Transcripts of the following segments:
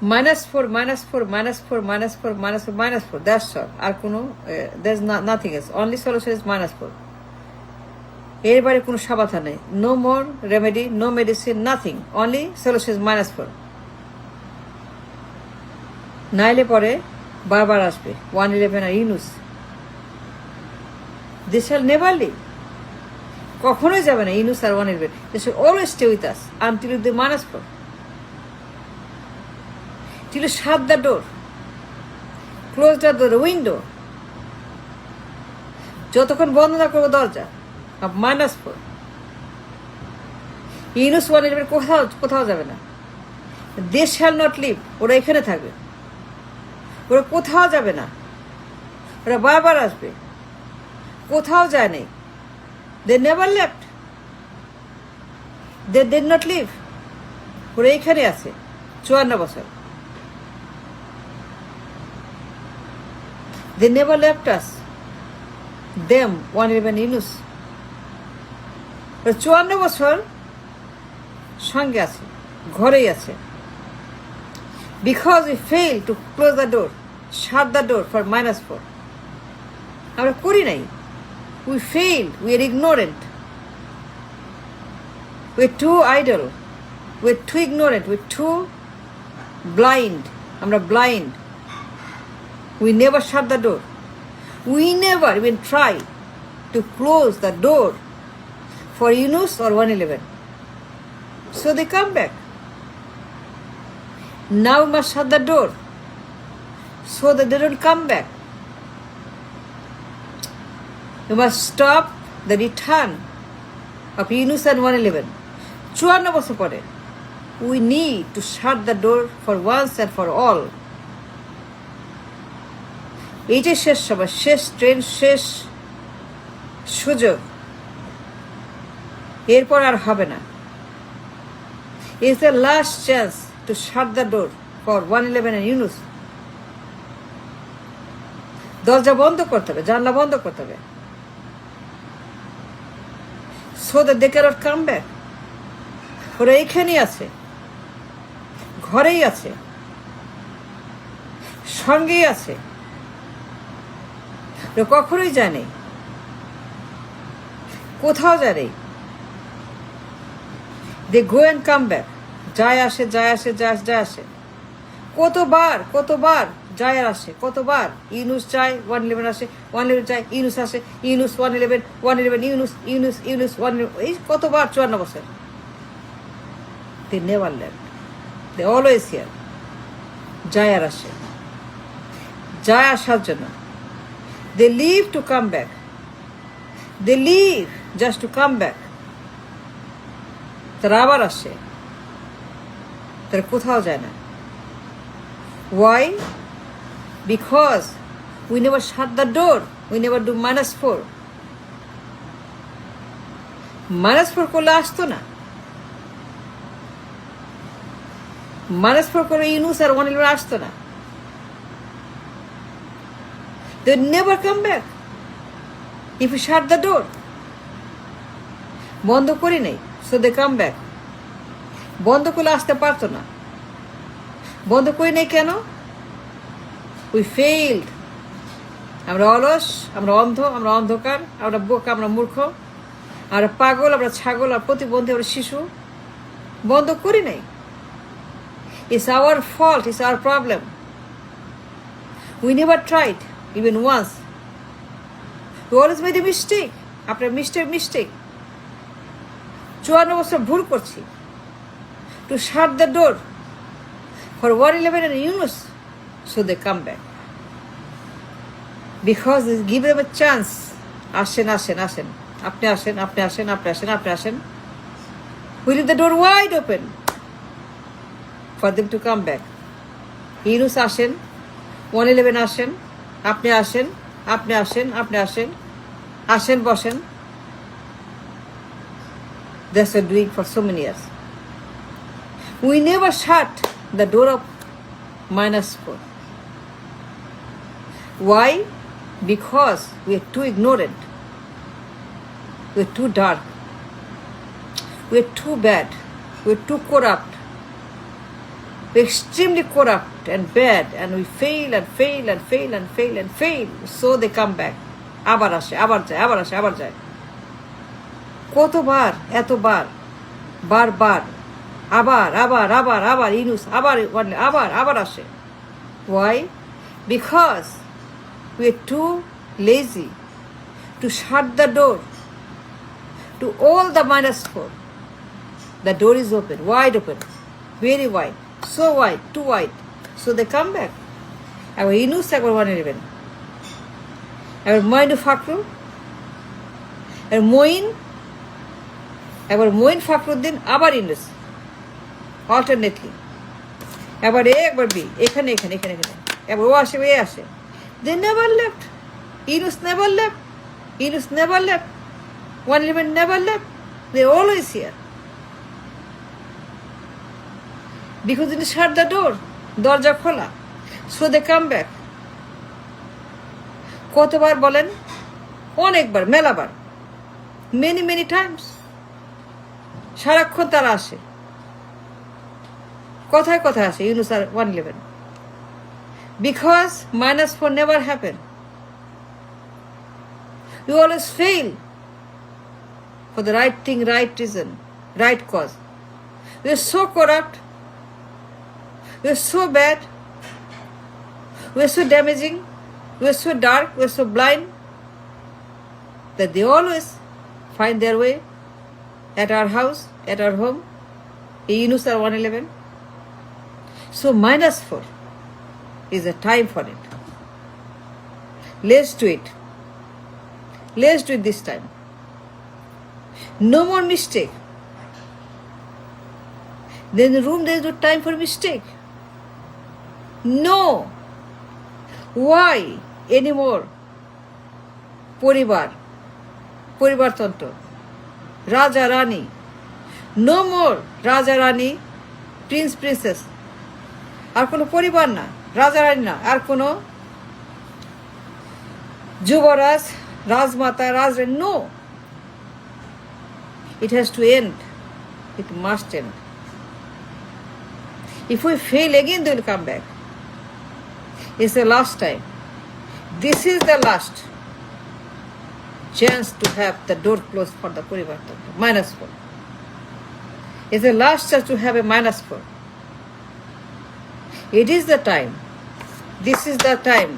-4, -4, -4, -4, -4, -4. That's all. আর কোনো there's nothing else. Only solution is -4. এর বাইরে কোনো সমাধান নেই। No more remedy, no medicine, nothing. Only solution is -4. নাইলে পরে বারবার আসবে 111 আর Yunus. They shall never leave. কখনোই যাবে না ইউনুস আর 111। They shall always stay with us until the -4. Till you shut the door, close the window. যতক্ষণ বন্ধ না করবো দরজা -4। ইউনুস 111 কোথাও যাবে না। They shall not leave. ওরা এখানে থাকবে, ওরা কোথাও যাবে না, ওরা বারবার আসবে, কোথাও যায় নেই। They never left. They did not leave. ওরা এখানে আছে 54 বছর। They never left us. Them, 111 Yunus 54 বছর সঙ্গে আছে, ঘরেই আছে। Because we failed to close the door, shut the door for -4. আমরা করি নাই। We failed. We are ignorant. We're too idle. We're too ignorant. We're too blind. আমরা blind. We never shut the door. We never even try to close the door for Yunus or 111. So they come back. Now we must shut the door so that they don't come back. We must stop the return of Yunus and 111. 54 বছর পরে we need to shut the door for once and for all. এইটাই শেষ সময়, শেষ train, শেষ সুযোগ। এরপর আর হবে না। It's the last chance to shut the door for 111 and Yunus. দরজা বন্ধ করতে হবে, জানলা বন্ধ করতে হবে, so that they cannot come back. ওরা এইখানেই আছে, ঘরেই আছে, সঙ্গেই আছে, কখনোই জানে, কোথাও জানে। They go and come back. যায় আসে, যায় আসে, যায় আসে। কতবার যায় আর আসে, কতবার ইউনুস যায় 111 আসে, 111 যায় ইউনুস আসে, ইউনুস 111, 111 ইউনুস, ইউনুস 111, এই কতবার 54 বছর। They never left. They always here. যায় আর আসে, যায় আসার জন্য। They leave to come back. They leave just to come back. তারা আবার আসে, তারা কোথাও যায় না। Why? Because we never shut the door. We never do -4. -4 করলে আসতো না। -4 করে ইউনুস আর 111 আসতো না। They never come back if you shut the door. বন্ধ করি নাই, so they come back. বন্ধ করলে আসতে পারতো না। বন্ধ করি নাই কেন? We failed. আমরা অলস, আমরা অন্ধ, আমরা অন্ধকার, আমরা বোকা, আমরা মূর্খ, আমরা পাগল, আমরা ছাগল, আর প্রতিবন্ধী, আমরা শিশু। বন্ধ করি নাই। It's our fault. It's our problem. We never tried even once. We always made a mistake. After mistake. 54 বছর ভুল করছি। To shut the door for 111 and Yunus, so they come back. Because they give them a chance. আসেন। আপনি আসেন। We leave the door wide open for them to come back. Yunus আসেন, 111 আসেন, আপনি আসেন, বসেন। That's what we're doing for so many years. We never shut the door of -4. Why? Because we are too ignorant. We are too dark. We are too bad. We are too corrupt. We're extremely corrupt and bad, and we fail and fail and fail and fail and fail. So they come back. আবার আসে, আবার যায়, আবার আসে, আবার যায়। কতবার, এতবার, বারবার, আবার আবার আবার আবার ইনুস, আবার আবার আবার আসে। Why? Because we're too lazy to shut the door to all the -4. The door is open, wide open, very wide, so wide, too wide. So they come back. একবার ইনুস, একবার 111, একবার মইনু ফাকরু, একবার মইন, একবার মইন ফাকরুদ্দিন, আবার ইনুস, অল্টারনেটলি। একবার এ, একবার বি, এখানে এখানে এখানে এখানে, একবার ও আসে, এ আসে। They never left. Yunus never left. Yunus never left. 111 never left. They're always here. Because they shut the door. দরজা খোলা. So they come back. কতবার বলেন? অনেকবার, মেলাবার। Many, many times. সারাক্ষণ তারা আসে। কথায় কথায় আসে ইউনুস আর 111. Because -4 never happened. You always fail for the right thing, right reason, right cause. We are so corrupt. We are so bad. We are so damaging. We are so dark. We are so blind that they always find their way at our house, at our home. Yunus are 111. So -4 is a time for it. Let's do it. Let's do it this time. No more mistake. Then in the room there is no time for mistake. No. Why anymore? পরিবার, পরিবারতন্ত্র, রাজা রানী। No more রাজা রানী, Prince princess. আর কোনো পরিবার না, রাজা রানী না, আর কোনো যুবরাজ, রাজমাতা, রাজরানী। No. It has to end. It must end. If we fail again, they will come back. It's the last time. This is the last chance to have the door closed for the Parivartanta. -4. It's the last chance to have a -4. It is the time. This is the time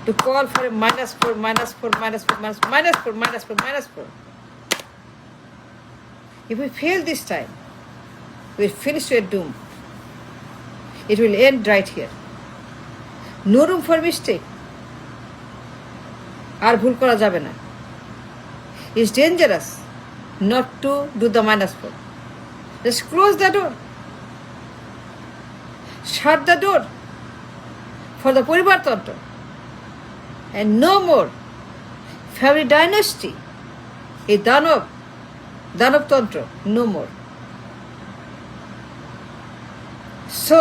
to call for a -4, -4, -4, -4, -4, -4. If we fail this time, we'll finish your doom. It will end right here. No room for mistake. আর ভুল করা যাবে না। It's dangerous not to do the -4. Just close the door. Shut the door for the Parivartanta. And no more family dynasty. A Danav Tantra, no more. So,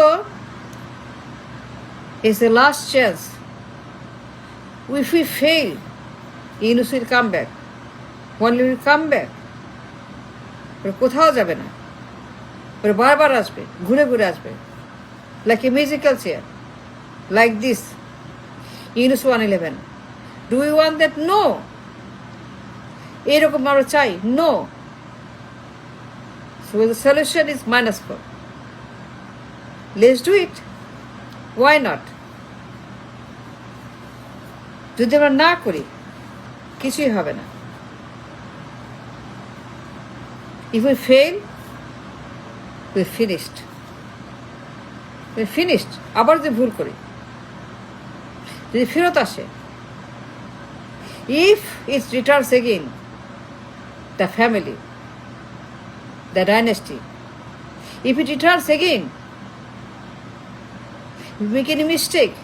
it's the last chance. If we fail, Yunus will come back. One will come back. ওরা কোথাও যাবে না, ওরা বারবার আসবে, ঘুরে ঘুরে আসবে, like a musical chair, like this. Yunus 111. Do we want that? No. এরকম আমরা চাই? No. So the solution is -4. Let's do it. Why not? যদি আমরা না করি, কিছুই হবে না। If we fail, we're finished. We're finished. আবার যদি ভুল করি, যদি ফেরত আসে, if it returns again, the family, the dynasty, if it returns again, if we make any mistake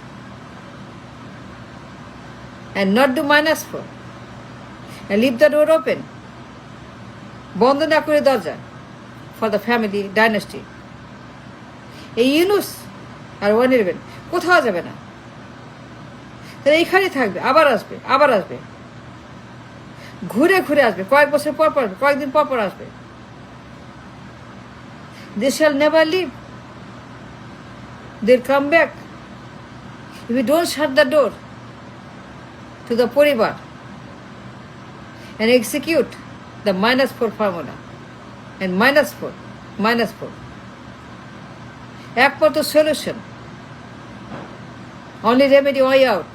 and not do -4 and leave the door open, বন্ধ না করে দরজা for the family dynasty, এই ইউনুস আর 111 কোথাও যাবে না, তারা এইখানেই থাকবে, আবার আসবে, আবার আসবে, ঘুরে ঘুরে আসবে, কয়েক বছর পর পর আসবে, কয়েকদিন পর পর আসবে। They shall never leave. they'll come back. If we don't shut the door to the poribar and execute the -4 formula and -4, একমাত্র solution, only remedy way out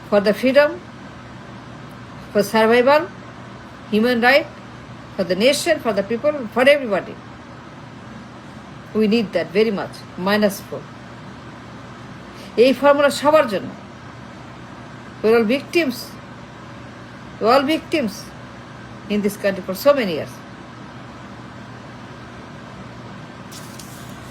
for the freedom, for survival, human right, for the nation, for the people, for everybody. We need that very much. -4. এই formula সবার জন্য. We're all victims. We're all victims in this country for so many years.